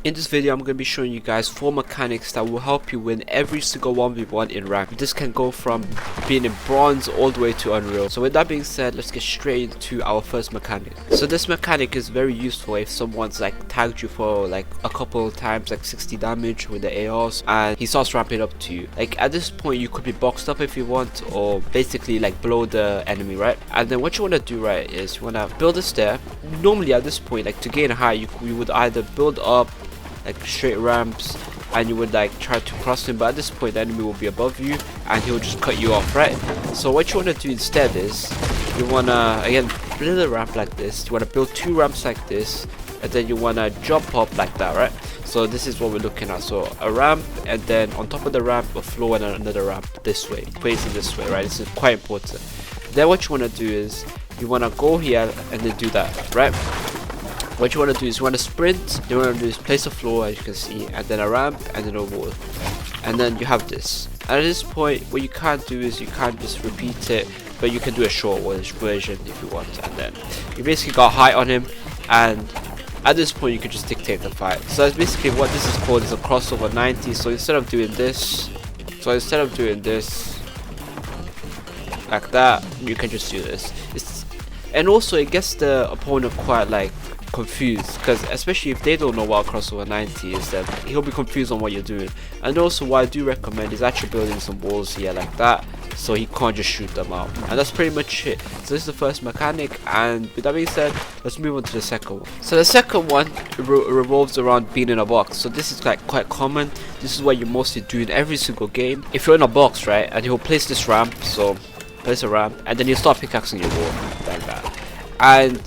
In this video, I'm going to be showing you guys 4 mechanics that will help you win every single 1v1 in rank. This can go from being in bronze all the way to unreal. So with that being said, let's get straight into our first mechanic. So this mechanic is very useful if someone's like tagged you for like a couple of times, like 60 damage with the ARs, and he starts ramping up to you. Like at this point, you could be boxed up if you want, or basically like below the enemy, right? And then what you want to do, right, is you want to build a stair. Normally at this point, like to gain height, you would either build up like straight ramps and you would like try to cross him, but at this point the enemy will be above you and he'll just cut you off, right? So what you want to do instead is you want to again build a ramp like this. You want to build 2 ramps like this, and then you want to jump up like that, right? So this is what we're looking at. So a ramp, and then on top of the ramp a floor, and another ramp this way, facing this way, right? This is quite important. Then what you want to do is you want to go here and then do that, right? What you want to do is you want to sprint, you want to do is place a floor, as you can see, and then a ramp, and then a wall, and then you have this. And at this point, what you can't do is you can't just repeat it, but you can do a short version if you want. And then you basically got height on him, and at this point you can just dictate the fight. So that's basically what this is called, is a crossover 90. So instead of doing this, like that, you can just do this. And also it gets the opponent quite like confused, because especially if they don't know what a crossover 90 is, then he'll be confused on what you're doing. And also what I do recommend is actually building some walls here like that, so he can't just shoot them out. And that's pretty much it. So this is the first mechanic, and with that being said, let's move on to the second one. So the second one revolves around being in a box. So this is like quite common. This is what you mostly do in every single game. If you're in a box, right, and he'll place this ramp, so place a ramp, and then you start pickaxing your wall like that. And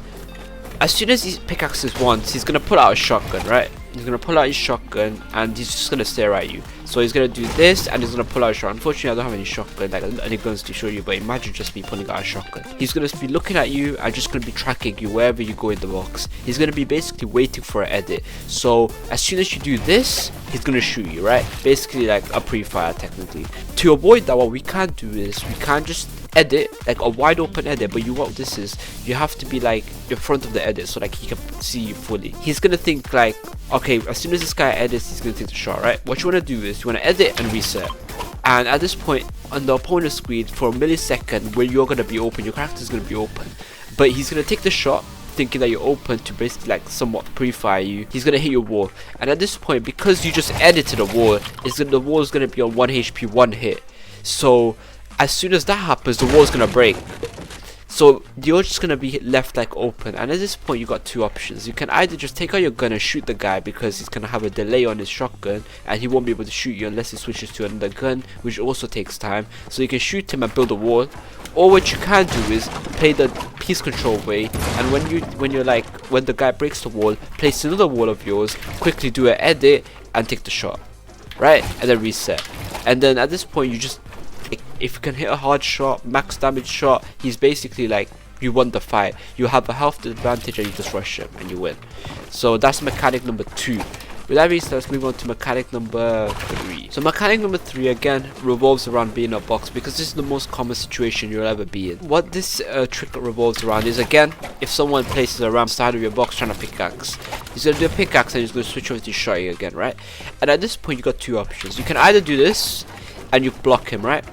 as soon as he pickaxes once, he's gonna pull out a shotgun, right? He's gonna pull out his shotgun and he's just gonna stare at you. So he's gonna do this and he's gonna pull out a shotgun. Unfortunately, I don't have any shotgun, like any guns to show you, but imagine just me pulling out a shotgun. He's gonna be looking at you and just gonna be tracking you wherever you go in the box. He's gonna be basically waiting for an edit. So as soon as you do this, he's gonna shoot you, right? Basically like a pre-fire technically. To avoid that, what we can't do is we can't just edit like a wide open edit, but what this is, you have to be like in front of the edit so like he can see you fully. He's gonna think like, okay, as soon as this guy edits, he's gonna take the shot, right? What you want to do is you want to edit and reset, and at this point on the opponent's screen for a millisecond where you're gonna be open, your character's gonna be open, but he's gonna take the shot thinking that you're open to basically like somewhat pre-fire you. He's gonna hit your wall, and at this point, because you just edited a wall, the wall is gonna be on 1 HP 1 hit. So as soon as that happens, the wall's gonna break. So you're just gonna be left like open, and at this point you got 2 options. You can either just take out your gun and shoot the guy, because he's gonna have a delay on his shotgun and he won't be able to shoot you unless he switches to another gun, which also takes time. So you can shoot him and build a wall. Or what you can do is play the piece control way, and when the guy breaks the wall, place another wall of yours, quickly do an edit and take the shot, right? And then reset. And then at this point you just, if you can hit a hard shot, max damage shot, he's basically like, you won the fight. You have a health advantage and you just rush him and you win. So that's mechanic number 2. With that being said, let's move on to mechanic number 3. So mechanic number 3 again revolves around being in a box, because this is the most common situation you'll ever be in. What this trick revolves around is, again, if someone places a ramp side of your box trying to pickaxe, he's going to do a pickaxe and he's going to switch over to shotty again, right? And at this point you got 2 options. You can either do this and you block him, right?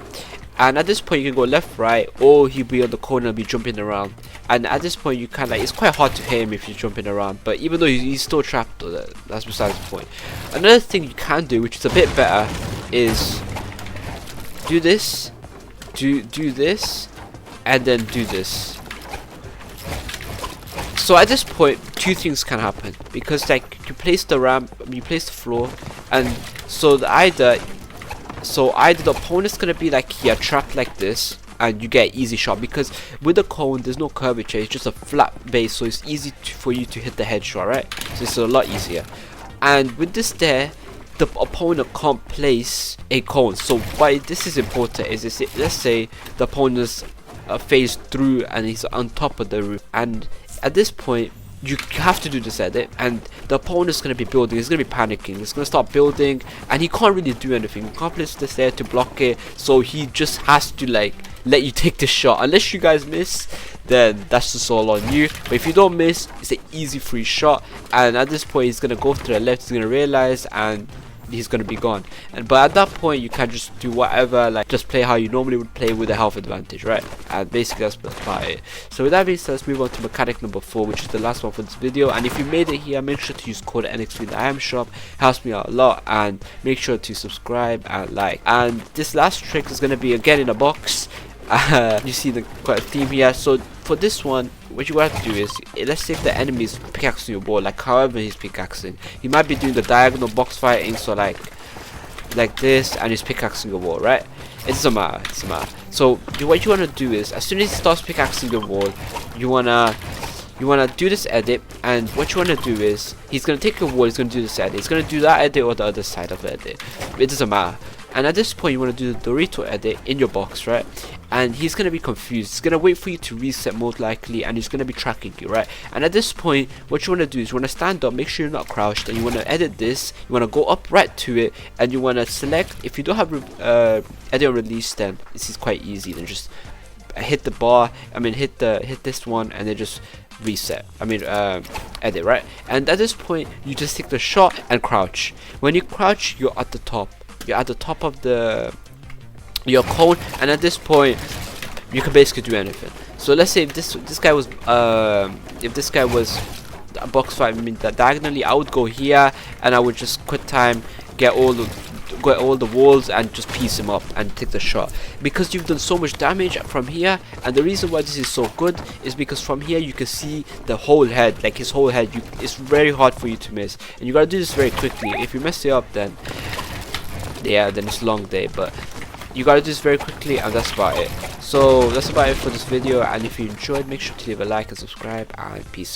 And at this point you can go left, right, or he'll be on the corner and be jumping around. And at this point you can like, it's quite hard to hit him if you're jumping around, but even though he's still trapped, that's besides the point. Another thing you can do, which is a bit better, is do this, do this, and then do this. So at this point 2 things can happen, because like you place the ramp, you place the floor, and so either the opponent's gonna be like here trapped like this, and you get easy shot, because with the cone there's no curvature, it's just a flat base, so it's easy for you to hit the headshot, right? So it's a lot easier. And with this there, the opponent can't place a cone. So why this is important is, let's say the opponent's phased through and he's on top of the roof, and at this point you have to do this edit, and the opponent's going to be building, he's going to be panicking, he's going to start building, and he can't really do anything. He can't place this there to block it, so he just has to like let you take the shot. Unless you guys miss, then that's just all on you. But if you don't miss, it's an easy free shot, and at this point he's gonna go to the left, he's gonna realize, and he's gonna be gone. And but at that point you can just do whatever, like just play how you normally would play with a health advantage, right? And basically that's about it. So with that being said, let's move on to mechanic number 4, which is the last one for this video. And if you made it here, make sure to use code NXP in the item shop, helps me out a lot. And make sure to subscribe and like. And this last trick is gonna be again in a box. You see the quite a theme here. So for this one, what you have to do is, let's say if the enemy is pickaxing your wall, like however he's pickaxing, he might be doing the diagonal box fighting, so like this, and he's pickaxing your wall, right? It doesn't matter, it doesn't matter. So what you want to do is, as soon as he starts pickaxing your wall, you wanna do this edit, and what you want to do is, he's gonna take your wall, he's gonna do this edit, he's gonna do that edit or the other side of the edit, it doesn't matter. And at this point you want to do the Dorito edit in your box, right? And he's gonna be confused, he's gonna wait for you to reset most likely, and he's gonna be tracking you, right? And at this point what you want to do is, you want to stand up, make sure you're not crouched, and you want to edit this, you want to go up right to it, and you want to select, if you don't have edit or release, then this is quite easy, then just hit the bar, hit this one, and then just reset, edit, right? And at this point you just take the shot and crouch. When you crouch, you're at the top, of your cone, and at this point you can basically do anything. So let's say if this guy was a box fight, diagonally, I would go here and I would just quit time, get all the walls, and just piece him up and take the shot, because you've done so much damage from here. And the reason why this is so good is because from here you can see the whole head, like his whole head. It's very hard for you to miss, and you gotta do this very quickly. If you mess it up, then yeah, then it's a long day. But you gotta do this very quickly, and that's about it. So that's about it for this video, and if you enjoyed, make sure to leave a like and subscribe, and peace out.